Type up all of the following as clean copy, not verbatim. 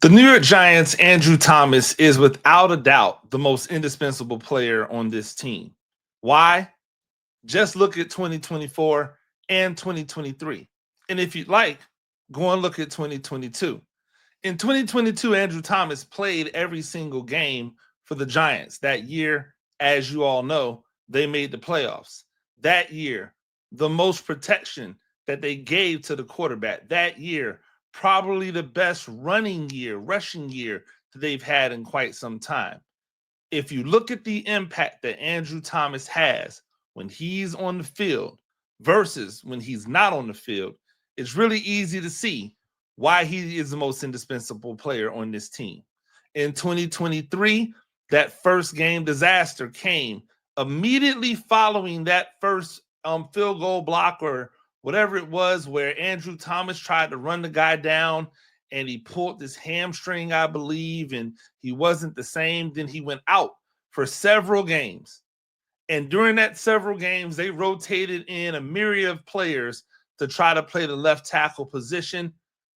The New York Giants' Andrew Thomas is without a doubt the most indispensable player on this team. Why? Just look at 2024 and 2023. And if you'd like, go and look at 2022. In 2022, Andrew Thomas played every single game for the Giants. That year, as you all know, they made the playoffs. That year, the most protection that they gave to the quarterback. That year, probably the best rushing year that they've had in quite some time. If you look at the impact that Andrew Thomas has when he's on the field versus when he's not on the field, it's really easy to see why he is the most indispensable player on this team. In 2023, that first game disaster came immediately following that first field goal block or whatever it was, where Andrew Thomas tried to run the guy down and he pulled this hamstring, I believe, and he wasn't the same. Then he went out for several games. And during that several games, they rotated in a myriad of players to try to play the left tackle position.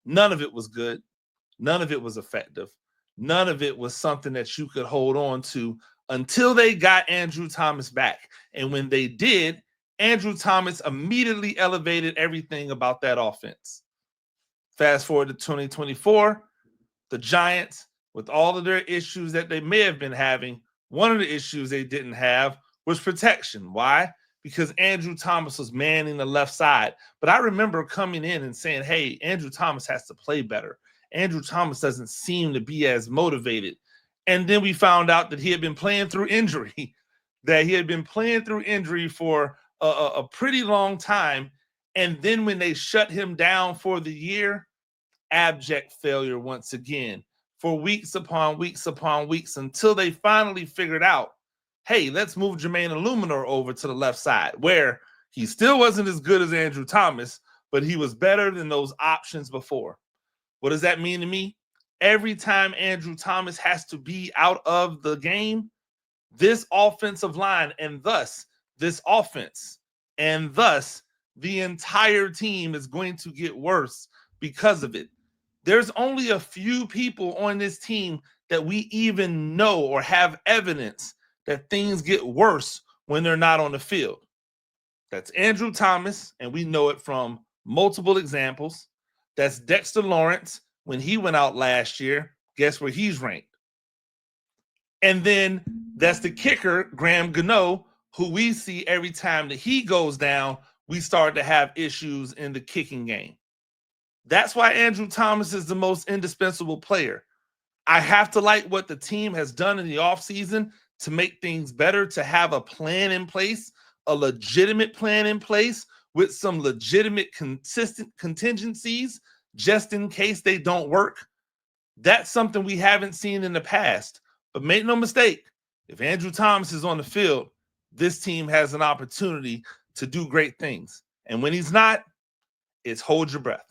None of it was good. None of it was effective. None of it was something that you could hold on to until they got Andrew Thomas back. And when they did, Andrew Thomas immediately elevated everything about that offense. Fast forward to 2024, the Giants, with all of their issues that they may have been having, one of the issues they didn't have was protection. Why? Because Andrew Thomas was manning the left side. But I remember coming in and saying, hey, Andrew Thomas has to play better. Andrew Thomas doesn't seem to be as motivated. And then we found out that he had been playing through injury, for a pretty long time. And then when they shut him down for the year, abject failure once again for weeks upon weeks upon weeks until they finally figured out, hey, let's move Jermaine Illuminor over to the left side, where he still wasn't as good as Andrew Thomas, but he was better than those options before. What does that mean to me? Every time Andrew Thomas has to be out of the game, this offensive line and thus this offense and thus the entire team is going to get worse because of it. There's only a few people on this team that we even know or have evidence that things get worse when they're not on the field. That's Andrew Thomas, and we know it from multiple examples. That's Dexter Lawrence. When he went out last year, guess where he's ranked? And then that's the kicker, Graham Gano, who we see every time that he goes down, we start to have issues in the kicking game. That's why Andrew Thomas is the most indispensable player. I have to like what the team has done in the offseason to make things better, to have a plan in place, a legitimate plan in place with some legitimate consistent contingencies just in case they don't work. That's something we haven't seen in the past. But make no mistake, if Andrew Thomas is on the field, this team has an opportunity to do great things. And when he's not, it's hold your breath.